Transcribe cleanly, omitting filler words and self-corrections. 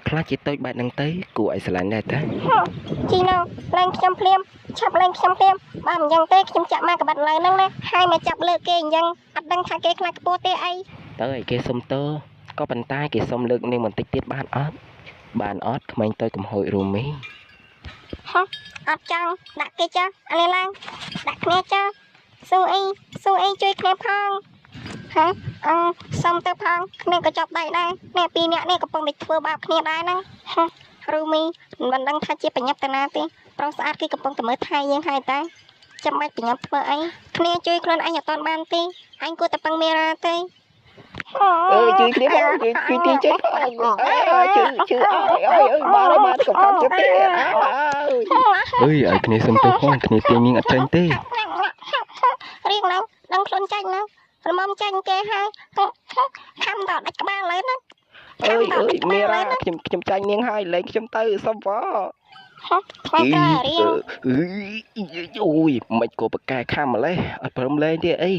ខ្លាចជាតូចបែបហ្នឹងទៅគួរឲ្យស្រឡាញ់ដែរតាជីណូឡើងខ្ញុំភ្លាមឆាប់ឡើងខ្ញុំភ្លាមបើមិនអញ្ចឹងទេខ្ញុំចាក់មកក្បិតឡើងហ្នឹងណាហើយមកចាប់លើគេអញ្ចឹងអត់ដឹងថាគេខ្លាចខ្ពស់ទេអីទៅឲ្យគេសុំទោសក៏ប៉ុន្តែគេសុំលើកនាងបន្តិចទៀតបានអត់ក្មេងតូចកំហួចរូមីអត់ចង់ដាក់គេចាអានេះឡើងដាក់គ្នាចាស៊ូអីជួយគ្នាផងសុំទៅផងគ្នាក៏ចាប់ដៃដែរអ្នកពីរនាក់នេះកំពុងតែធ្វើបាបគ្នាដែរហ្នឹងរូមីមិនដឹងថាជាបញ្ញាប់តាណាទេប្រុសស្អាតគេកំពុងតែមើលថៃយើងហើយតាចាំបាច់បញ្ញាប់ធ្វើអីគ្នាជួយខ្លួនឯងអត់ទាន់បានទេអញគួរតែពឹងមេរ៉ាទេជួយគ្នាជួយទីចេះជួយបាទកំកាត់ចិត្តទេឲ្យគ្នាសុំទោសផងគ្នាទាញនាងអត់ចាញ់ទេរៀងឡើងដឹងខ្លួនចាញ់ណារមុំចាញ់គេហើយខំដល់ដាច់ក្បាលលើហ្នឹងមេរ៉ាខ្ញុំចាញ់នាងហើយលែងខ្ញុំទៅសុំវ៉ធ្វើការរៀងអូយមិនក៏បកកែខំម្លេះអត់ព្រមលែងទេអី